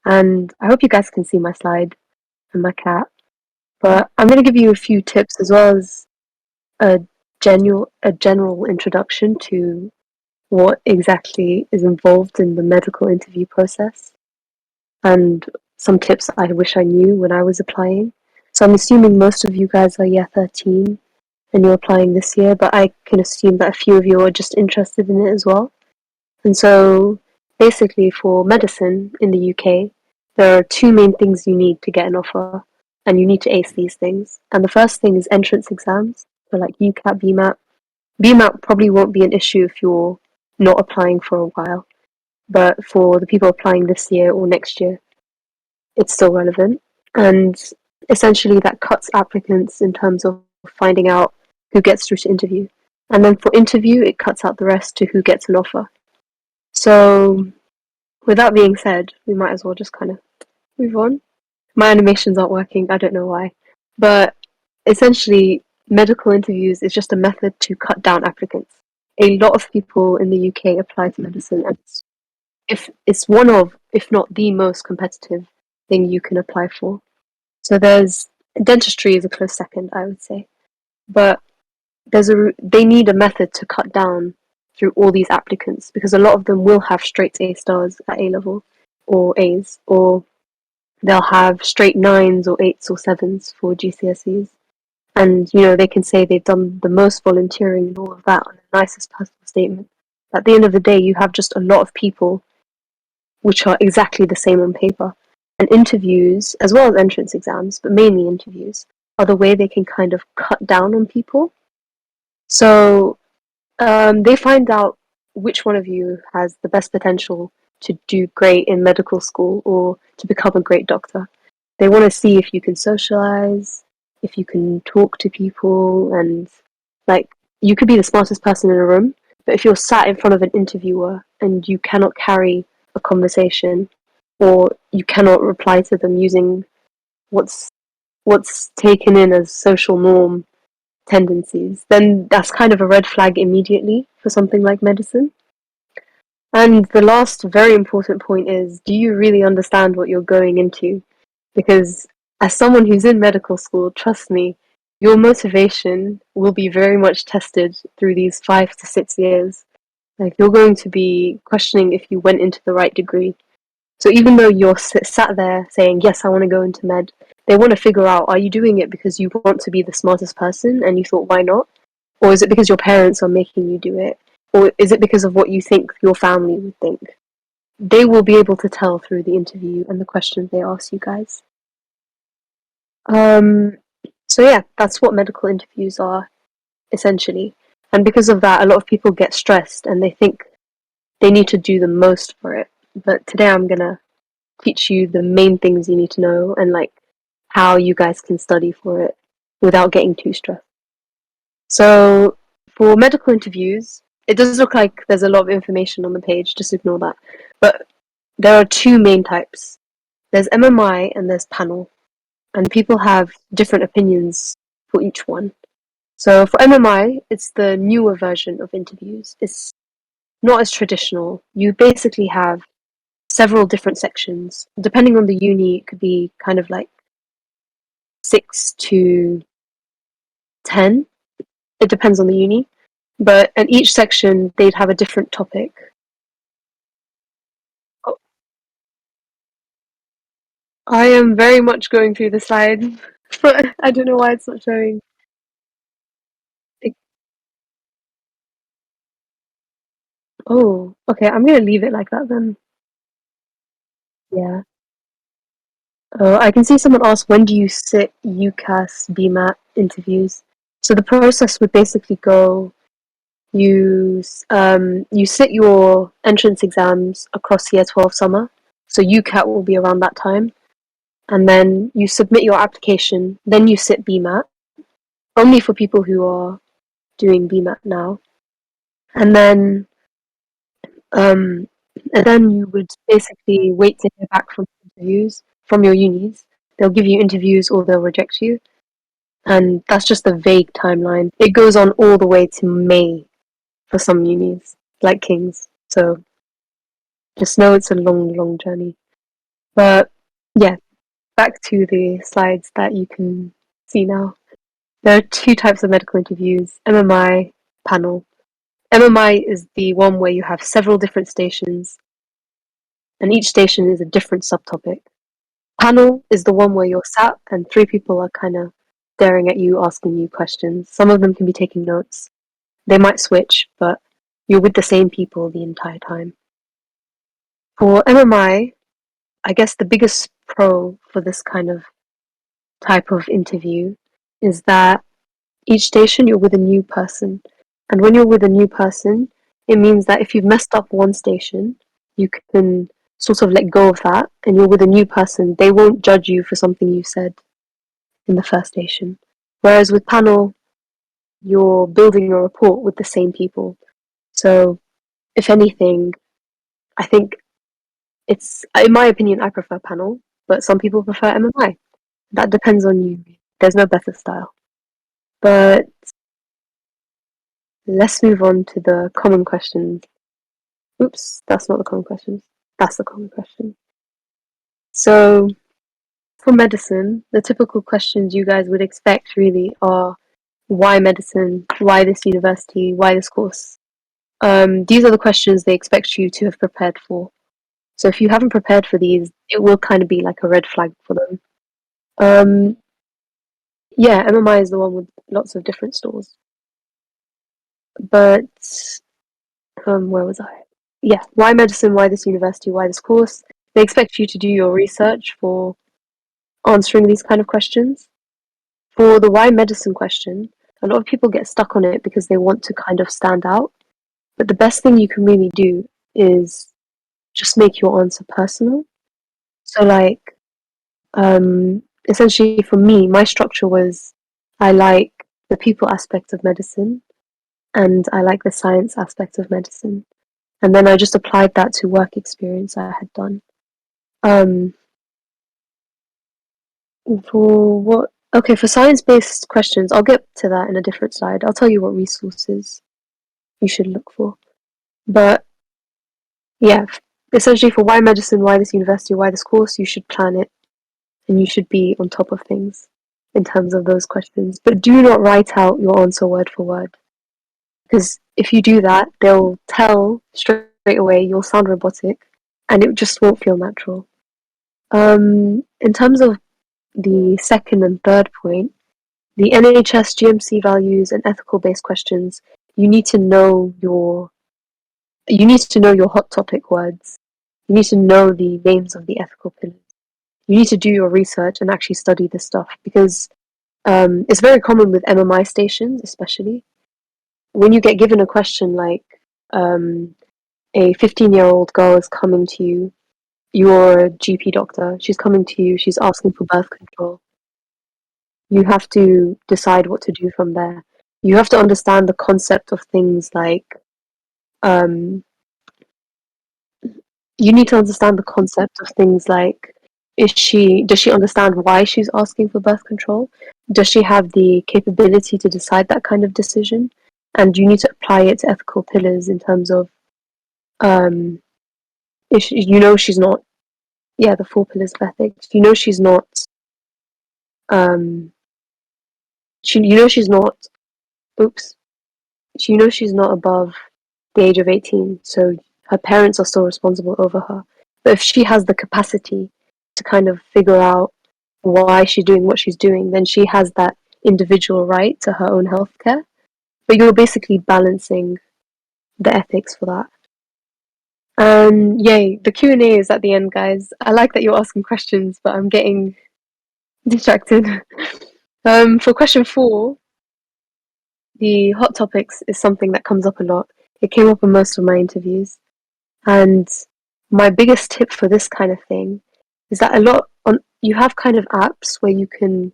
And I hope you guys can see my slide and my cat. But I'm going to give you a few tips as well as a general introduction to what exactly is involved in the medical interview process and some tips I wish I knew when I was applying. So I'm assuming most of you guys are year 13 and you're applying this year, but I can assume that a few of you are just interested in it as well. And so basically for medicine in the UK, there are two main things you need to get an offer, and you need to ace these things. And the first thing is entrance exams, so like UCAT, BMAT. BMAT probably won't be an issue if you're not applying for a while, but for the people applying this year or next year, it's still relevant. And essentially that cuts applicants in terms of finding out who gets through to interview. And then for interview, it cuts out the rest to who gets an offer. So with that being said, we might as well just kind of move on. My animations aren't working, I don't know why. But essentially, medical interviews is just a method to cut down applicants. A lot of people in the UK apply to medicine, and it's one of, if not the most competitive thing you can apply for. So there's dentistry is a close second, I would say. But they need a method to cut down through all these applicants because a lot of them will have straight A stars at A level or A's, or they'll have straight nines or eights or sevens for GCSEs. And they can say they've done the most volunteering and all of that on the nicest personal statement. At the end of the day, you have just a lot of people which are exactly the same on paper. And interviews, as well as entrance exams, but mainly interviews, are the way they can kind of cut down on people. So they find out which one of you has the best potential to do great in medical school or to become a great doctor. They want to see if you can socialize, if you can talk to people, and like you could be the smartest person in a room, but if you're sat in front of an interviewer and you cannot carry a conversation or you cannot reply to them using what's taken in as social norm tendencies, then that's kind of a red flag immediately for something like medicine. And the last very important point is, do you really understand what you're going into? Because as someone who's in medical school, trust me, your motivation will be very much tested through these 5 to 6 years. Like, you're going to be questioning if you went into the right degree. So even though you're sat there saying, yes, I want to go into med, they want to figure out, are you doing it because you want to be the smartest person and you thought, why not? Or is it because your parents are making you do it? Or is it because of what you think your family would think? They will be able to tell through the interview and the questions they ask you guys. Um, so yeah, that's what medical interviews are, essentially. And because of that, a lot of people get stressed and they think they need to do the most for it. But today I'm gonna teach you the main things you need to know and like how you guys can study for it without getting too stressed. So for medical interviews, it does look like there's a lot of information on the page, just ignore that. But there are two main types. There's MMI and there's panel. And people have different opinions for each one. So for MMI, it's the newer version of interviews. It's not as traditional. You basically have several different sections. Depending on the uni, it could be kind of like 6 to 10. It depends on the uni. But in each section, they'd have a different topic. Oh, I am very much going through the slides, but I don't know why it's not showing. It, oh, okay, I'm gonna leave it like that then. Yeah. I can see someone asked, when do you sit UCAS BMAT interviews? So the process would basically go, you sit your entrance exams across year 12 summer. So UCAT will be around that time. And then you submit your application. Then you sit BMAT, only for people who are doing BMAT now. And then um, you would basically wait to hear back from interviews from your unis. They'll give you interviews or they'll reject you. And that's just a vague timeline. It goes on all the way to May for some unis, like King's. So just know it's a long, long journey. But yeah, back to the slides that you can see now. There are two types of medical interviews: MMI, panel. MMI is the one where you have several different stations, and each station is a different subtopic. Panel is the one where you're sat and three people are kind of staring at you, asking you questions. Some of them can be taking notes. They might switch, but you're with the same people the entire time. For MMI, I guess the biggest pro for this kind of type of interview is that each station you're with a new person. And when you're with a new person, it means that if you've messed up one station, you can sort of let go of that and you're with a new person. They won't judge you for something you said in the first station. Whereas with panel, you're building a rapport with the same people. So, if anything, I think it's, in my opinion, I prefer panel, but some people prefer MMI. That depends on you. There's no better style. But let's move on to the common questions. Oops, that's not the common questions. That's the common question. So, for medicine, the typical questions you guys would expect really are why medicine, why this university, why this course. These are the questions they expect you to have prepared for. So if you haven't prepared for these, it will kind of be like a red flag for them. Um, yeah, MMI is the one with lots of different stores. But where was I? Yeah, why medicine? Why this university? Why this course? They expect you to do your research for answering these kind of questions. For the why medicine question, a lot of people get stuck on it because they want to kind of stand out. But the best thing you can really do is just make your answer personal. So, like, essentially for me, my structure was I like the people aspect of medicine and I like the science aspect of medicine. And then I just applied that to work experience I had done. Um, for what? Okay, for science-based questions, I'll get to that in a different slide. I'll tell you what resources you should look for. But yeah, essentially for why medicine, why this university, why this course, you should plan it and you should be on top of things in terms of those questions. But do not write out your answer word for word. Because if you do that, they'll tell straight away you'll sound robotic and it just won't feel natural. In terms of the second and third point, the NHS GMC values and ethical based questions, you need to know your hot topic words. You need to know the names of the ethical pillars. You need to do your research and actually study this stuff because it's very common with MMI stations, especially when you get given a question like a 15-year-old girl is coming to you, you're a GP doctor, she's coming to you, she's asking for birth control. You have to decide what to do from there. You have to understand the concept of things like um, you need to understand the concept of things like does she understand why she's asking for birth control? Does she have the capability to decide that kind of decision? And you need to apply it to ethical pillars in terms of um, if she's not, yeah, the four pillars of ethics. She's not um, she's not, oops, she's not above the age of 18, so her parents are still responsible over her. But if she has the capacity to kind of figure out why she's doing what she's doing, then she has that individual right to her own healthcare. But you're basically balancing the ethics for that. And yay, the Q&A is at the end, guys. I like that you're asking questions, but I'm getting distracted. For question 4, the hot topics is something that comes up a lot. It came up in most of my interviews. And my biggest tip for this kind of thing is that you have kind of apps where you can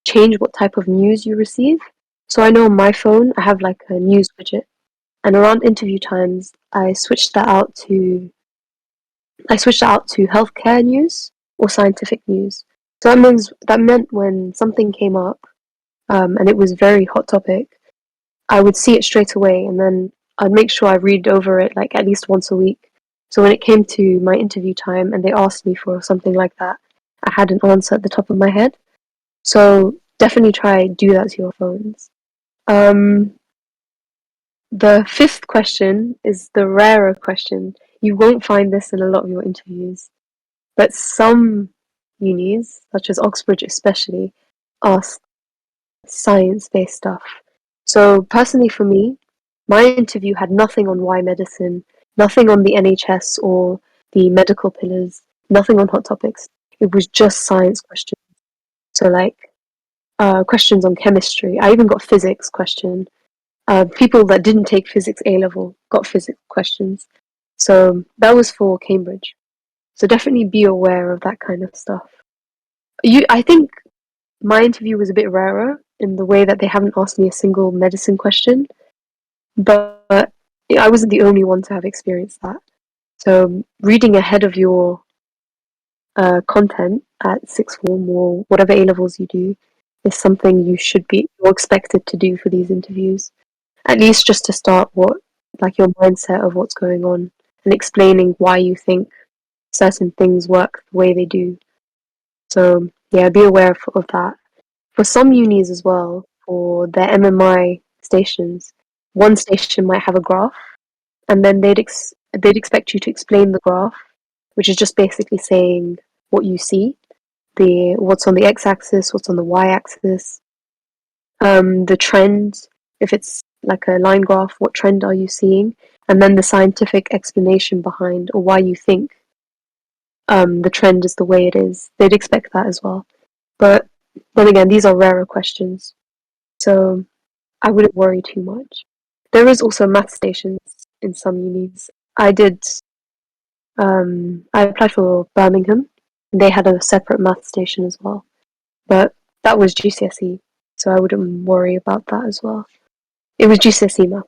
change what type of news you receive. So I know on my phone I have like a news widget, and around interview times I switched that out to healthcare news or scientific news. So that meant when something came up and it was very hot topic, I would see it straight away, and then I'd make sure I read over it like at least once a week So when it came to my interview time and they asked me for something like that, I had an answer at the top of my head. So definitely try do that to your phones. Um, the fifth question is the rarer question. You won't find this in a lot of your interviews, but some unis, such as Oxbridge especially, ask science-based stuff. So personally for me, my interview had nothing on why medicine, nothing on the NHS or the medical pillars, nothing on hot topics. It was just science questions. So like questions on chemistry. I even got physics question. People that didn't take physics A level got physics questions. So that was for Cambridge. So definitely be aware of that kind of stuff. I think my interview was a bit rarer in the way that they haven't asked me a single medicine question, but I wasn't the only one to have experienced that. So reading ahead of your content at sixth form or whatever A levels you do is something you're expected to do for these interviews. At least just to start like your mindset of what's going on and explaining why you think certain things work the way they do. So yeah, be aware of that. For some unis as well, for their MMI stations, one station might have a graph, and then they'd expect you to explain the graph, which is just basically saying what you see, the what's on the x-axis, what's on the y-axis, the trend. If it's like a line graph, what trend are you seeing, and then the scientific explanation behind or why you think the trend is the way it is. They'd expect that as well. But then again, these are rarer questions, so I wouldn't worry too much. There is also math stations in some unis. I applied for Birmingham, and they had a separate math station as well. But that was GCSE, so I wouldn't worry about that as well. It was GCSE math,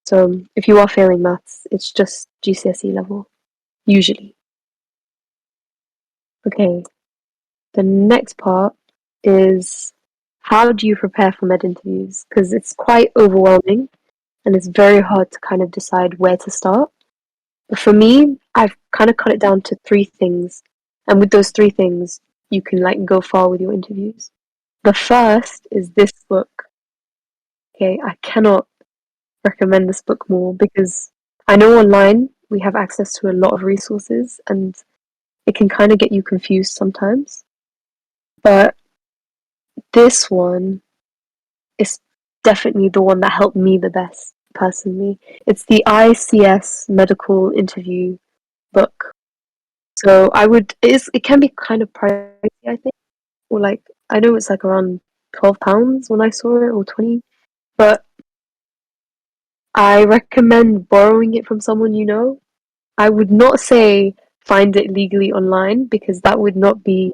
so if you are failing maths, it's just GCSE level, usually. Okay, the next part is how do you prepare for med interviews? Because it's quite overwhelming and it's very hard to kind of decide where to start. But for me, I've kind of cut it down to three things. And with those three things, you can like go far with your interviews. The first is this book. Okay, I cannot recommend this book more because I know online we have access to a lot of resources and it can kind of get you confused sometimes. But this one is definitely the one that helped me the best personally. It's the ICS medical interview book. So it can be kind of pricey, I think. Or like I know it's like around £12 when I saw it or 20, but I recommend borrowing it from someone you know. I would not say find it legally online because that would not be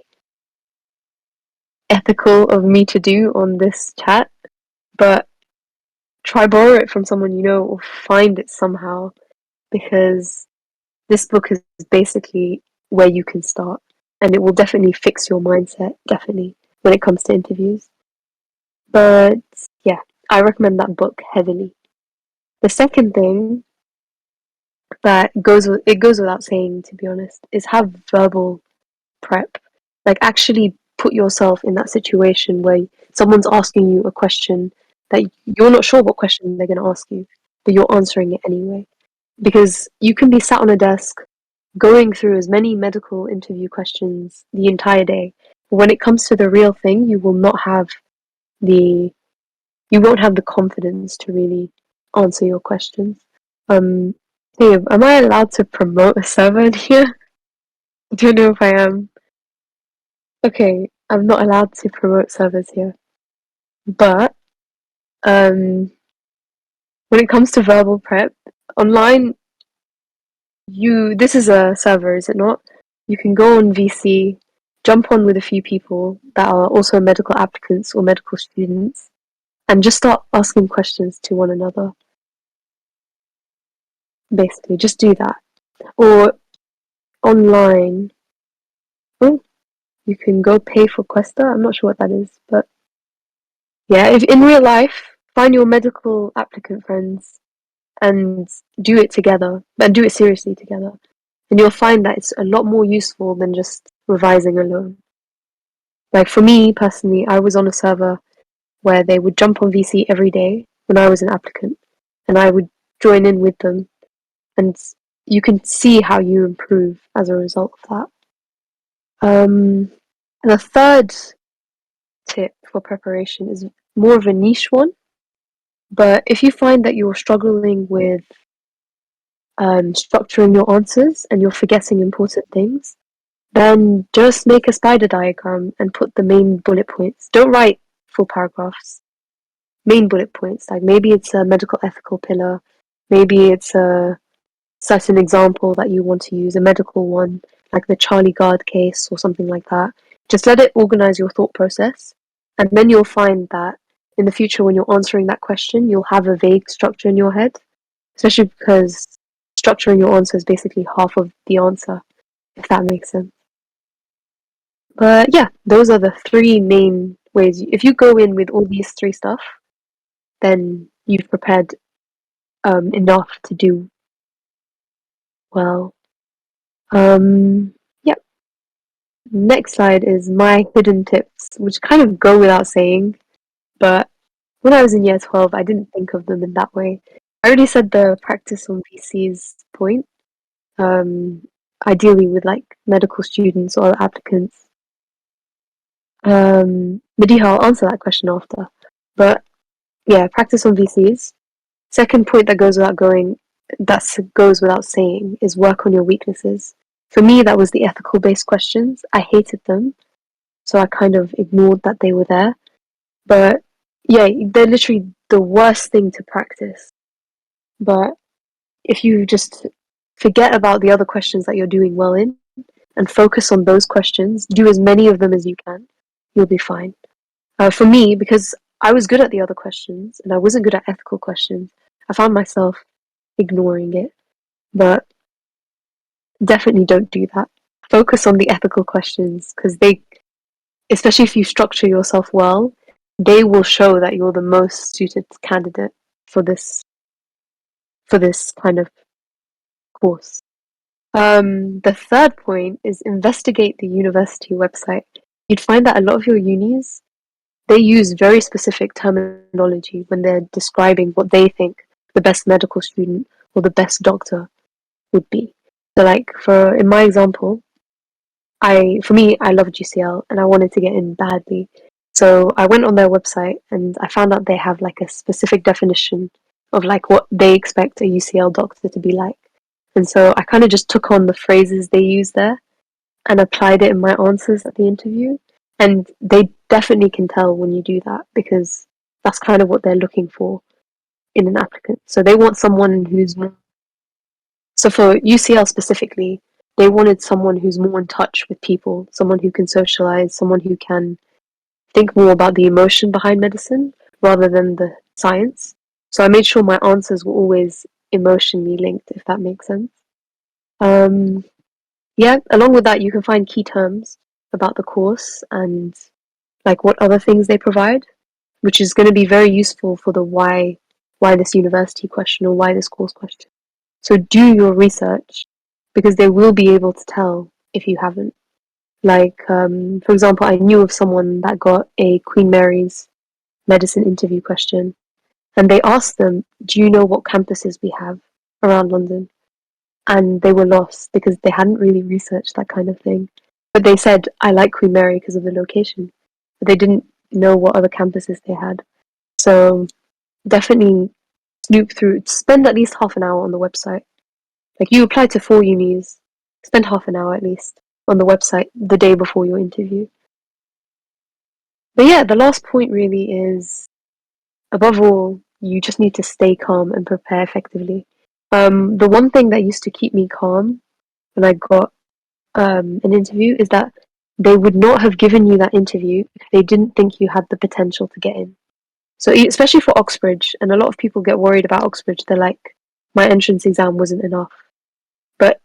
ethical of me to do on this chat, but try borrow it from someone you know or find it somehow because this book is basically where you can start and it will definitely fix your mindset, definitely, when it comes to interviews. But yeah, I recommend that book heavily. The second thing that goes without saying, to be honest, is have verbal prep. Like actually put yourself in that situation where someone's asking you a question that you're not sure what question they're going to ask you, but you're answering it anyway. Because you can be sat on a desk going through as many medical interview questions the entire day. But when it comes to the real thing, the you won't have the confidence to really answer your questions. Um, hey, am I allowed to promote a server in here? I don't know if I am. Okay, I'm not allowed to promote servers here. But um, when it comes to verbal prep, online, this is a server, is it not? You can go on VC, jump on with a few people that are also medical applicants or medical students, and just start asking questions to one another. Basically, just do that. Or online, oh, you can go pay for Questa. I'm not sure what that is, but yeah, if in real life, find your medical applicant friends and do it together and do it seriously together. and you'll find that it's a lot more useful than just revising alone. Like for me personally, I was on a server where they would jump on VC every day when I was an applicant, and I would join in with them, and you can see how you improve as a result of that. The third tip for preparation is more of a niche one, but if you find that you're struggling with structuring your answers and you're forgetting important things, then just make a spider diagram and put the main bullet points. Don't write full paragraphs. Main bullet points. Like maybe it's a medical ethical pillar, maybe it's a certain example that you want to use, a medical one, like the Charlie Gard case or something like that. Just let it organize your thought process, and then you'll find that in the future, when you're answering that question, you'll have a vague structure in your head, especially because structuring your answer is basically half of the answer, if that makes sense. But yeah, those are the three main ways. If you go in with all these three stuff, then you've prepared enough to do well. Yeah. Next slide is my hidden tips, which kind of go without saying, but when I was in year 12, I didn't think of them in that way. I already said the practice on VC's point, um, ideally with like medical students or applicants. Madiha, I'll answer that question after. But yeah, practice on VCs. Second point that goes without saying is work on your weaknesses. For me, that was the ethical based questions. I hated them, so I kind of ignored that they were there. But yeah, they're literally the worst thing to practice. But if you just forget about the other questions that you're doing well in and focus on those questions, do as many of them as you can, you'll be fine. For me, because I was good at the other questions and I wasn't good at ethical questions, I found myself ignoring it. But definitely don't do that. Focus on the ethical questions because especially if you structure yourself well, they will show that you're the most suited candidate for this kind of course. The third point is investigate the university website. You'd find that a lot of your unis, they use very specific terminology when they're describing what they think the best medical student or the best doctor would be. So like in my example, for me, I loved UCL and I wanted to get in badly. So I went on their website and I found out they have like a specific definition of like what they expect a UCL doctor to be like. And so I kind of just took on the phrases they use there and applied it in my answers at the interview. And they definitely can tell when you do that because that's kind of what they're looking for in an applicant. So they want someone who's more. So for UCL specifically, they wanted someone who's more in touch with people, someone who can socialize, someone who can think more about the emotion behind medicine rather than the science. So I made sure my answers were always emotionally linked, if that makes sense. Um, yeah, along with that, you can find key terms about the course and like what other things they provide, which is going to be very useful for the why this university question or why this course question. So do your research because they will be able to tell if you haven't. Like, for example, I knew of someone that got a Queen Mary's medicine interview question, and they asked them, "Do you know what campuses we have around London?" And they were lost because they hadn't really researched that kind of thing. But they said, "I like Queen Mary because of the location," but they didn't know what other campuses they had. So definitely snoop through, spend at least half an hour on the website. Like you apply to 4 unis, spend half an hour at least on the website the day before your interview. But yeah, the last point really is above all, you just need to stay calm and prepare effectively. The one thing that used to keep me calm when I got an interview is that they would not have given you that interview if they didn't think you had the potential to get in. So especially for Oxbridge, and a lot of people get worried about Oxbridge, they're like, my entrance exam wasn't enough. But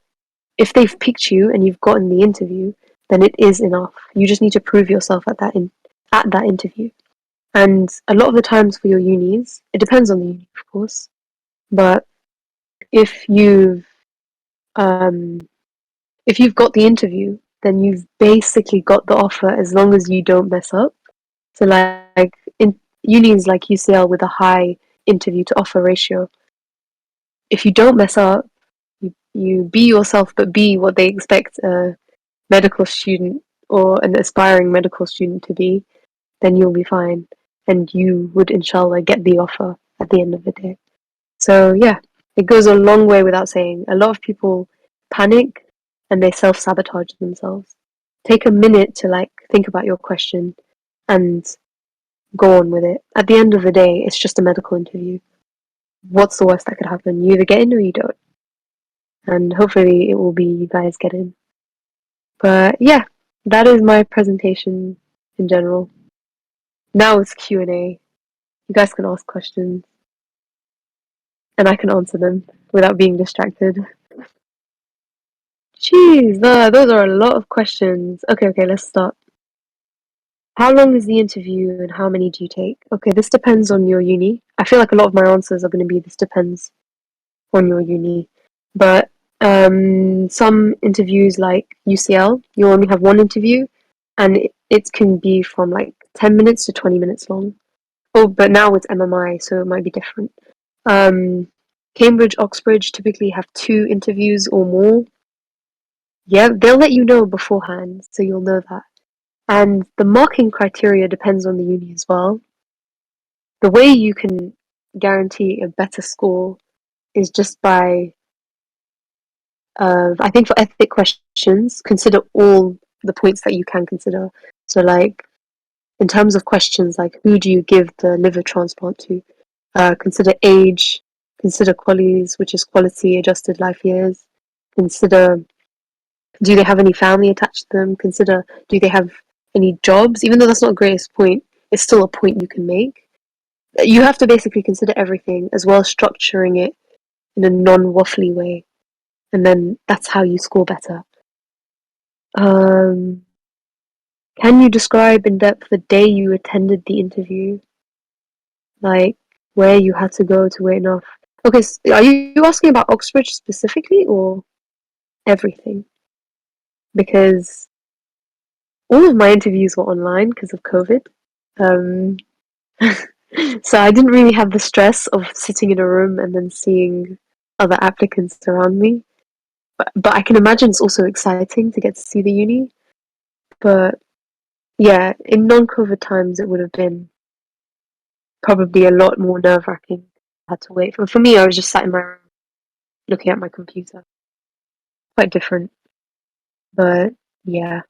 if they've picked you and you've gotten the interview, then it is enough. You just need to prove yourself at that interview. And a lot of the times for your unis, it depends on the uni, of course. But if you've if you've got the interview, then you've basically got the offer as long as you don't mess up. So like in unis like UCL with a high interview to offer ratio, if you don't mess up, you be yourself but be what they expect a medical student or an aspiring medical student to be, then you'll be fine. And you would inshallah get the offer at the end of the day. So yeah, it goes a long way without saying. A lot of people panic and they self-sabotage themselves. Take a minute to like think about your question and go on with it. At the end of the day, it's just a medical interview. What's the worst that could happen? You either get in or you don't. And hopefully it will be you guys get in. But yeah, that is my presentation in general. Now it's Q&A. You guys can ask questions and I can answer them without being distracted. Jeez, those are a lot of questions. Okay, let's start. How long is the interview and how many do you take? Okay, this depends on your uni. I feel like a lot of my answers are going to be this depends on your uni. But some interviews like UCL, you only have one interview and it can be from like 10 minutes to 20 minutes long. Oh, but now it's MMI, so it might be different. Um, Cambridge, Oxbridge typically have two interviews or more. Yeah, they'll let you know beforehand, so you'll know that. And the marking criteria depends on the uni as well. The way you can guarantee a better score is just by, I think for ethic questions, consider all the points that you can consider. So, like, in terms of questions like who do you give the liver transplant to? Consider age, consider qualities, which is quality adjusted life years. Consider do they have any family attached to them? Consider do they have any jobs? Even though that's not the greatest point, it's still a point you can make. You have to basically consider everything as well as structuring it in a non-waffly way, and then that's how you score better. Um, can you describe in depth the day you attended the interview? Like where you had to go to wait enough. Okay, are you asking about Oxbridge specifically or everything? Because all of my interviews were online because of COVID. Um, so I didn't really have the stress of sitting in a room and then seeing other applicants around me. But I can imagine it's also exciting to get to see the uni. But yeah, in non-COVID times, it would have been probably a lot more nerve-wracking. I had to wait. For me, I was just sat in my room looking at my computer. Quite different. But yeah,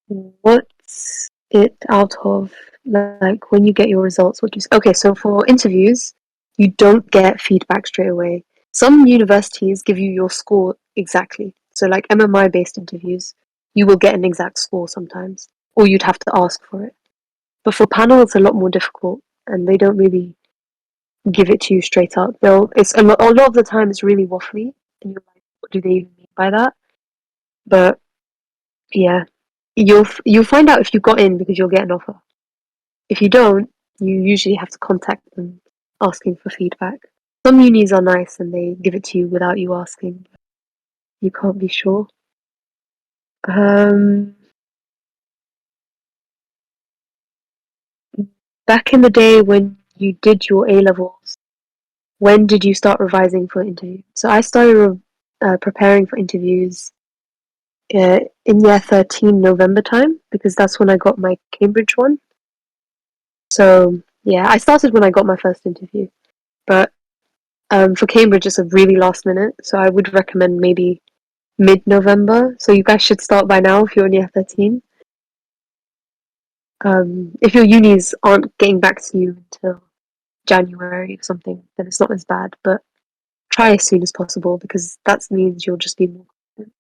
what's it out of? Like when you get your results, what do you say? Okay, so for interviews, you don't get feedback straight away. Some universities give you your score exactly. So like MMI based interviews, you will get an exact score sometimes, or you'd have to ask for it. But for panel, it's a lot more difficult, and they don't really give it to you straight up. It's a lot of the time it's really waffly, and you're like, what do they even mean by that? But yeah, you'll find out if you got in because you'll get an offer. If you don't, you usually have to contact them asking for feedback. Some unis are nice and they give it to you without you asking. You can't be sure. Um, Back in the day when you did your A levels, when did you start revising for interview? So I started preparing for interviews in year 13 November time because that's when I got my Cambridge one. So yeah, I started when I got my first interview, but for Cambridge it's a really last minute, so I would recommend maybe mid-November. So you guys should start by now if you're in year 13. If your unis aren't getting back to you until January or something, then it's not as bad. But try as soon as possible because that means you'll just be more confident.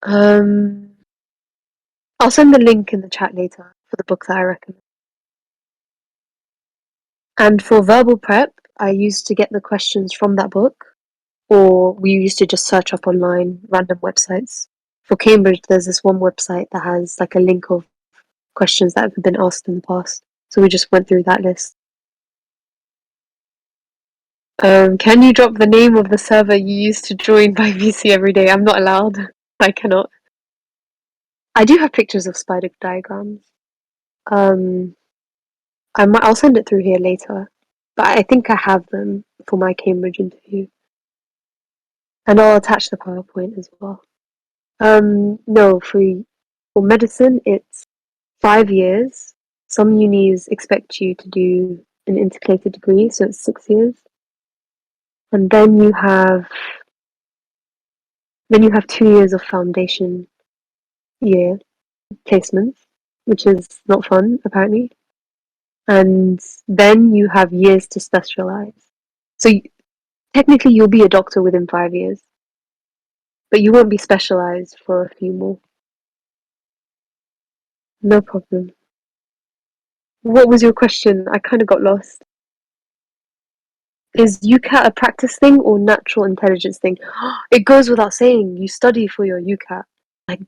Um, I'll send the link in the chat later for the book that I recommend. And for verbal prep, I used to get the questions from that book, or we used to just search up online random websites. For Cambridge, there's this one website that has like a link of questions that have been asked in the past. So we just went through that list. Can you drop the name of the server you used to join by VC every day? I'm not allowed. I cannot. I do have pictures of spider diagrams. Um, I'll send it through here later, but I think I have them for my Cambridge interview, and I'll attach the PowerPoint as well. No, for medicine, it's 5 years. Some unis expect you to do an integrated degree, so it's 6 years, and then you have 2 years of foundation year placements, which is not fun apparently, and then you have years to specialize. So technically, you'll be a doctor within 5 years, but you won't be specialized for a few more. No problem. What was your question? I kind of got lost. Is UCAT a practice thing or natural intelligence thing? It goes without saying. You study for your UCAT. Like,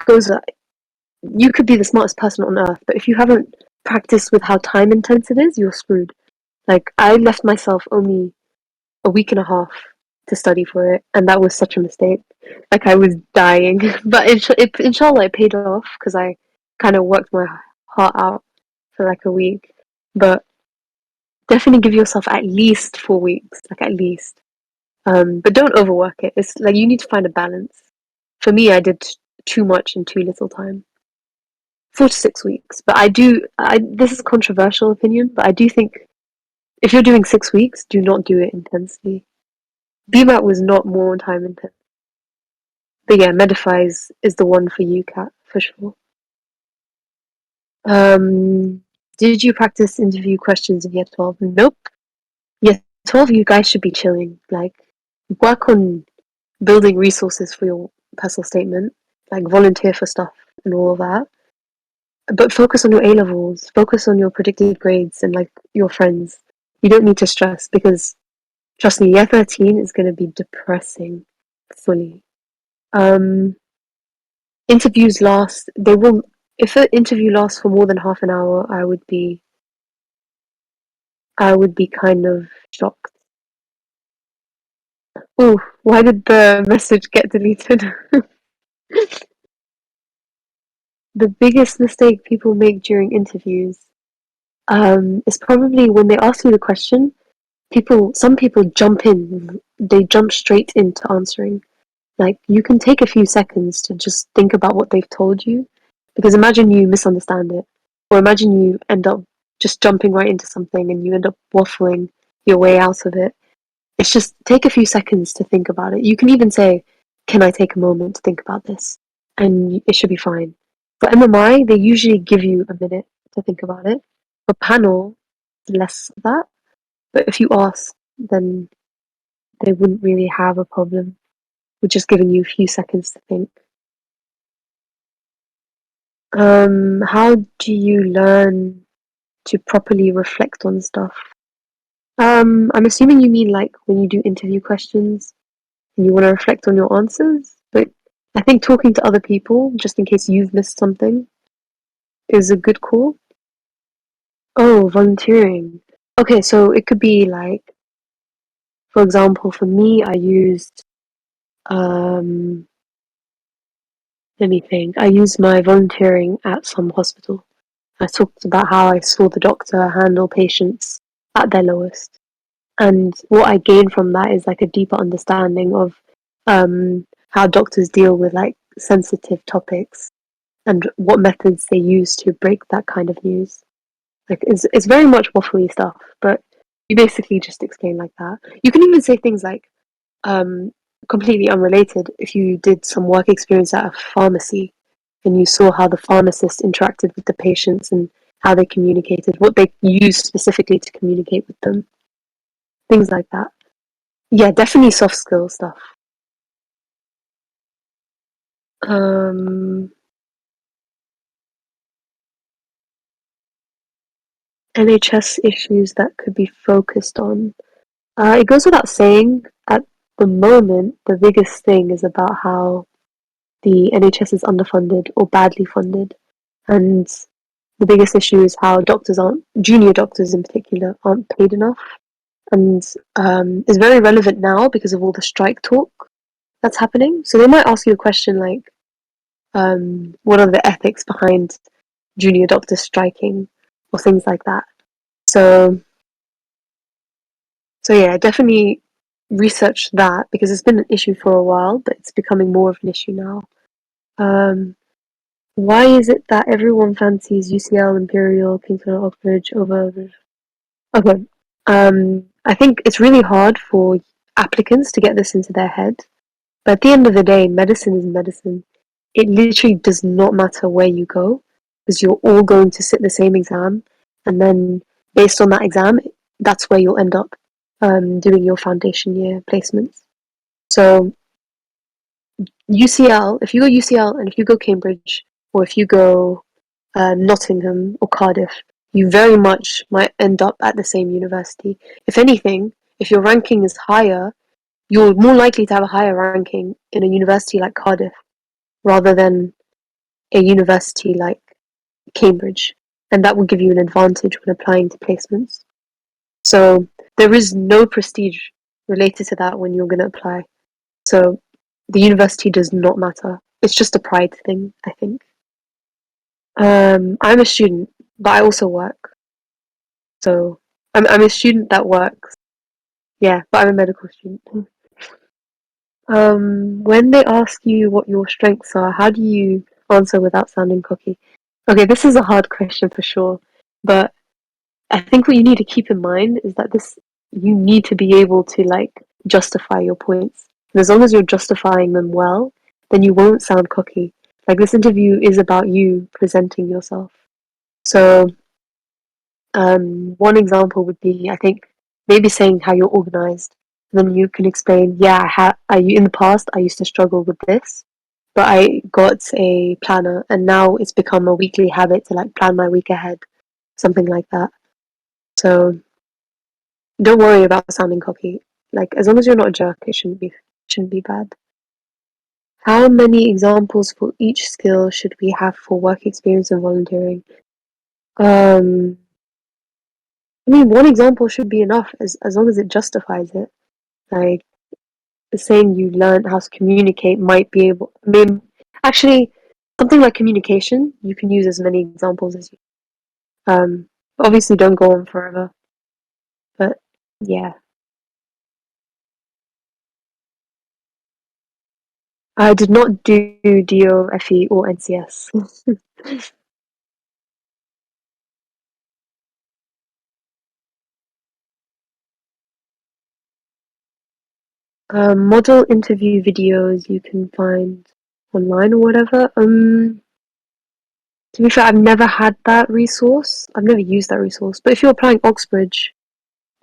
you could be the smartest person on earth, but if you haven't practiced with how time intense it is, you're screwed. Like, I left myself only a week and a half to study for it, and that was such a mistake. Like, I was dying, but inshallah it paid off because I kind of worked my heart out for like a week. But definitely give yourself at least 4 weeks, like at least. But don't overwork it. It's like you need to find a balance. For me, I did too much in too little time. 4 to 6 weeks. But this is a controversial opinion, but I do think if you're doing 6 weeks, do not do it intensely. BMAT was not more time intense. But yeah, Medify is the one for UCAT for sure. Did you practice interview questions in year 12? Nope. Year 12, you guys should be chilling. Like, work on building resources for your personal statement, like volunteer for stuff and all of that. But focus on your A levels, focus on your predicted grades and like your friends. You don't need to stress because trust me, year 13 is going to be depressing fully. Um, interviews last, they will, if an interview lasts for more than half an hour, I would be kind of shocked. Oh, why did the message get deleted? The biggest mistake people make during interviews is probably when they ask you the question, some people they jump straight into answering. Like, you can take a few seconds to just think about what they've told you, because imagine you misunderstand it, or imagine you end up just jumping right into something and you end up waffling your way out of it. It's just take a few seconds to think about it. You can even say, "Can I take a moment to think about this?" And it should be fine. For MMI, they usually give you a minute to think about it. For panel, less of that. But if you ask, then they wouldn't really have a problem with just giving you a few seconds to think. How do you learn to properly reflect on stuff? I'm assuming you mean like when you do interview questions and you want to reflect on your answers, but I think talking to other people, just in case you've missed something, is a good call. Oh, volunteering. Okay, so it could be like, for example, for me, I used, um, let me think, I used my volunteering at some hospital. I talked about how I saw the doctor handle patients at their lowest. And what I gained from that is like a deeper understanding of how doctors deal with like sensitive topics and what methods they use to break that kind of news. Like it's very much waffly stuff, but you basically just explain like that. You can even say things like um, completely unrelated. If you did some work experience at a pharmacy and you saw how the pharmacist interacted with the patients and how they communicated, what they used specifically to communicate with them, things like that. Yeah, definitely soft skill stuff. Um, NHS issues that could be focused on. It goes without saying, at the moment, the biggest thing is about how the NHS is underfunded or badly funded. And the biggest issue is how junior doctors in particular, aren't paid enough. and is very relevant now because of all the strike talk that's happening. So they might ask you a question like, what are the ethics behind junior doctors striking, or things like that. So, so yeah, definitely research that because it's been an issue for a while, but it's becoming more of an issue now. Um, why is it that everyone fancies UCL, Imperial, Kingston, Oxbridge over? Okay, I think it's really hard for applicants to get this into their head. But at the end of the day, medicine is medicine. It literally does not matter where you go because you're all going to sit the same exam, and then based on that exam, that's where you'll end up doing your foundation year placements. So UCL, if you go UCL and if you go Cambridge or if you go Nottingham or Cardiff, you very much might end up at the same university. If anything, if your ranking is higher, you're more likely to have a higher ranking in a university like Cardiff rather than a university like Cambridge, and that will give you an advantage when applying to placements. So there is no prestige related to that when you're going to apply. So the university does not matter. It's just a pride thing, I think. I'm a student, but I also work. So I'm a student that works. Yeah, but I'm a medical student. When they ask you what your strengths are, how do you answer without sounding cocky? Okay, this is a hard question for sure, but I think what you need to keep in mind is that this you need to be able to like justify your points. And as long as you're justifying them well, then you won't sound cocky. Like this interview is about you presenting yourself. So one example would be, I think, maybe saying how you're organized. Then you can explain, yeah, in the past I used to struggle with this, but I got a planner and now it's become a weekly habit to like plan my week ahead, something like that. So don't worry about sounding cocky. Like as long as you're not a jerk, it shouldn't be bad. How many examples for each skill should we have for work experience and volunteering? Um, I mean, one example should be enough as long as it justifies it. Like saying you learned how to communicate might be able. I mean, actually, something like communication, you can use as many examples as you. Obviously, don't go on forever, but yeah, I did not do DOFE or NCS. Model interview videos you can find online or whatever. To be fair, I've never had that resource. I've never used that resource. But if you're applying Oxbridge,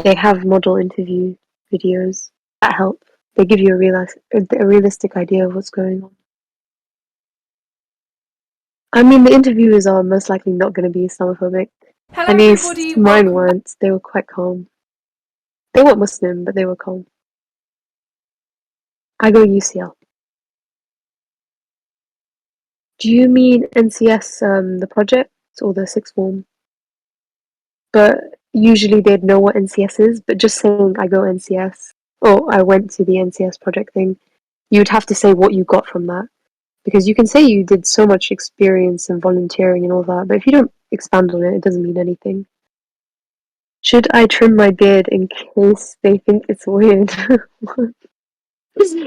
they have model interview videos that help. They give you a realistic idea of what's going on. I mean, the interviewers are most likely not going to be Islamophobic. Hello, At least everybody. mine Welcome back. weren't. They were quite calm. They weren't Muslim, but they were calm. I go UCL. Do you mean NCS, the project, or the sixth form? But usually they'd know what NCS is, but just saying I go NCS or I went to the NCS project thing, you'd have to say what you got from that. Because you can say you did so much experience and volunteering and all that, but if you don't expand on it, it doesn't mean anything. Should I trim my beard in case they think it's weird?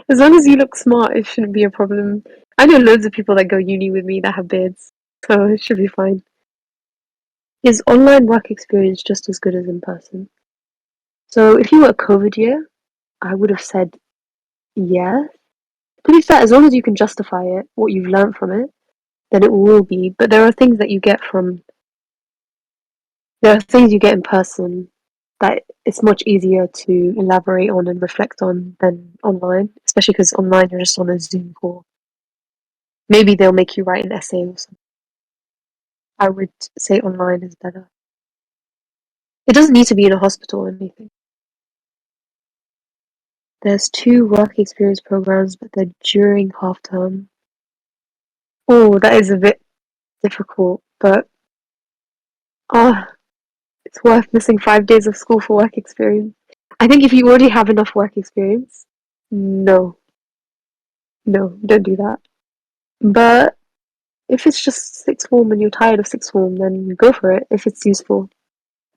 As long as you look smart, it shouldn't be a problem. I know loads of people that go uni with me that have beards, so it should be fine. Is online work experience just as good as in person? So if you were a COVID year, I would have said yes. To be fair, as long as you can justify it, what you've learned from it, then it will be. But there are things you get in person that it's much easier to elaborate on and reflect on than online, especially because online you're just on a Zoom call. Maybe they'll make you write an essay or something. I would say online is better. It doesn't need to be in a hospital or anything. There's two work experience programs, but they're during half term. Oh, that is a bit difficult, but oh, it's worth missing 5 days of school for work experience. I think if you already have enough work experience, no, no, don't do that. But if it's just sixth form and you're tired of sixth form, then go for it if it's useful.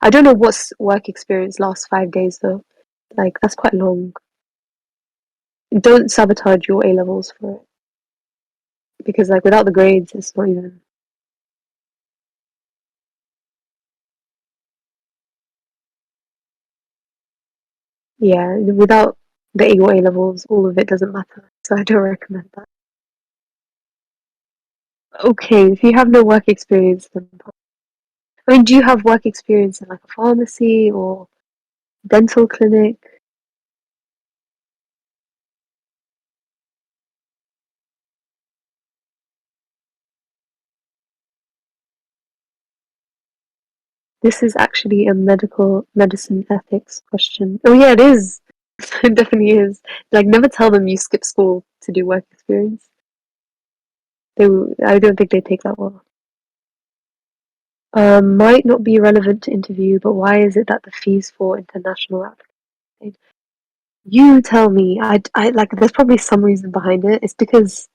I don't know what's work experience lasts 5 days though. Like that's quite long. Don't sabotage your A levels for it because like without the grades, it's not even. Yeah, without your A levels, all of it doesn't matter. So I don't recommend that. Okay, if you have no work experience, then I mean, do you have work experience in like a pharmacy or dental clinic? This is actually a medical medicine ethics question. Oh yeah, it is. It definitely is. Like, never tell them you skip school to do work experience. I don't think they take that well. Might not be relevant to interview, but why is it that the fees for international applicants? You tell me. I like. There's probably some reason behind it. It's because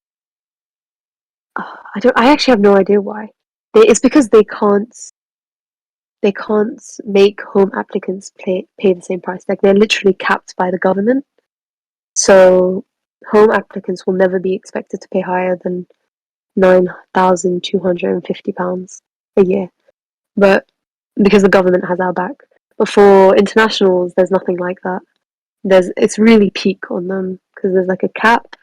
I don't. I actually have no idea why. It's because they can't make home applicants pay the same price. Like they're literally capped by the government. So home applicants will never be expected to pay higher than £9,250 a year. But because the government has our back. But for internationals, there's nothing like that. It's really peak on them because there's like a cap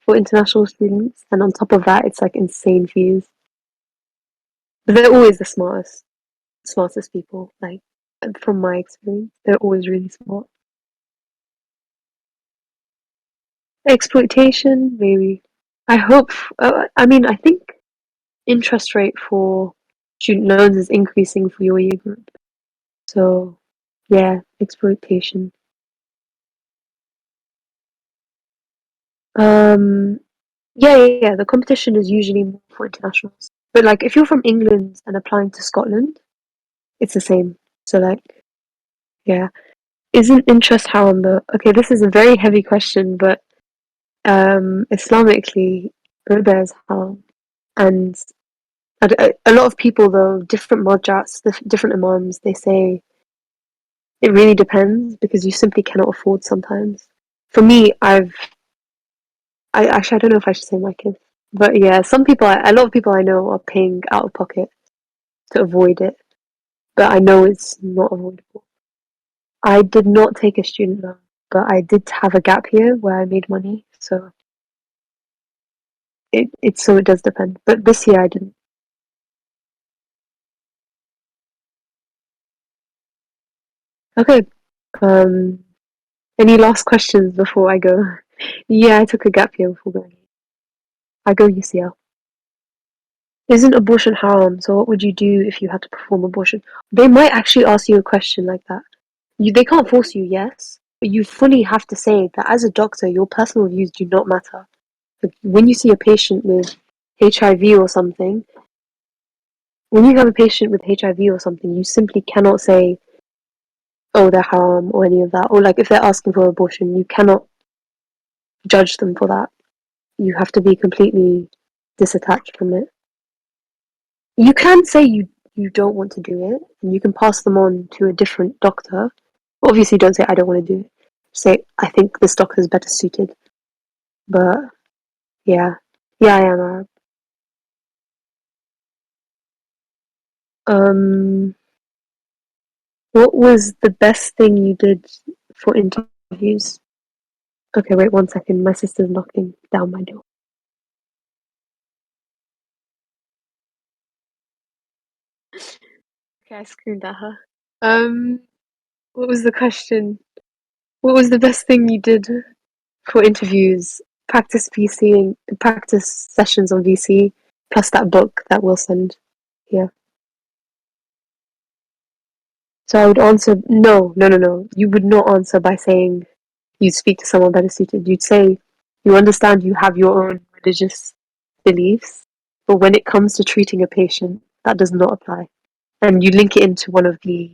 for international students, and on top of that, it's like insane fees. But they're always the smartest people. Like from my experience, they're always really smart. Exploitation, maybe. I hope. I mean, I think interest rate for student loans is increasing for your year group. So, yeah, exploitation. Um, yeah. The competition is usually more for internationals. But like, if you're from England and applying to Scotland, it's the same. So like, yeah, isn't interest haram though? Okay, this is a very heavy question, but Islamically, riba is haram, and a lot of people though, different marjats, different imams, they say it really depends because you simply cannot afford sometimes. For me, I actually I don't know if I should say my kids, but yeah, a lot of people I know are paying out of pocket to avoid it, but I know it's not avoidable. I did not take a student loan, but I did have a gap year where I made money, so it does depend. But this year I didn't. Okay. Um, any last questions before I go? Yeah, I took a gap year before going. I go UCL. Isn't abortion haram? So what would you do if you had to perform abortion? They might actually ask you a question like that. They can't force you, yes, but you fully have to say that as a doctor, your personal views do not matter. Like when you see a patient with HIV or something, when you have a patient with HIV or something, you simply cannot say, "Oh, they're haram" or any of that. Or like if they're asking for abortion, you cannot judge them for that. You have to be completely disattached from it. You can say you don't want to do it, and you can pass them on to a different doctor. Obviously, don't say I don't want to do it. Say I think this doctor is better suited. But yeah, yeah, I am Arab. Um, what was the best thing you did for interviews? Okay, wait 1 second. My sister's knocking down my door. Okay, I screamed at her. Um, what was the question? What was the best thing you did for interviews? Practice VCing, practice sessions on VC, plus that book that we'll send. Yeah. So I would answer no, no, no, no. You would not answer by saying you'd speak to someone better suited. You'd say you understand you have your own religious beliefs, but when it comes to treating a patient, that does not apply. And you link it into one of the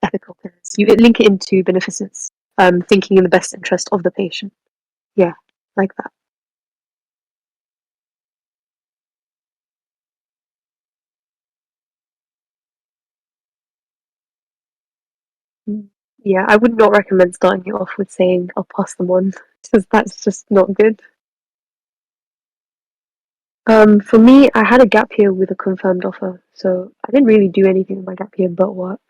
ethical pillars. You link it into beneficence. thinking in the best interest of the patient. Yeah, like that. Mm. Yeah, I would not recommend starting it off with saying I'll pass them on because that's just not good. For me, I had a gap year with a confirmed offer, so I didn't really do anything in my gap year but work.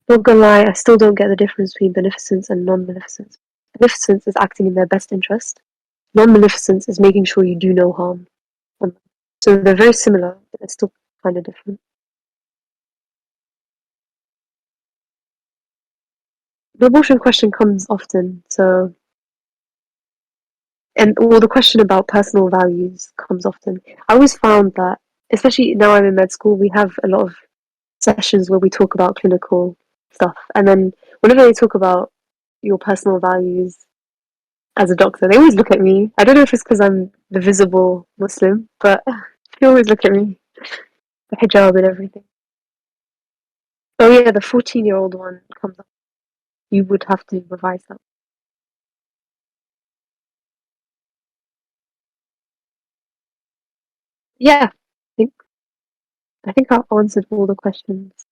Not gonna lie, I still don't get the difference between beneficence and non-beneficence. Beneficence is acting in their best interest. Non-beneficence is making sure you do no harm. So they're very similar, but they're still kind of different. The abortion question comes often, so and well, the question about personal values comes often. I always found that, especially now I'm in med school, we have a lot of sessions where we talk about clinical stuff, and then whenever they talk about your personal values as a doctor, they always look at me. I don't know if it's because I'm the visible Muslim, but they always look at me, the hijab and everything. Oh yeah, the 14-year-old one comes up. You would have to revise that. Yeah, I think I think I answered all the questions.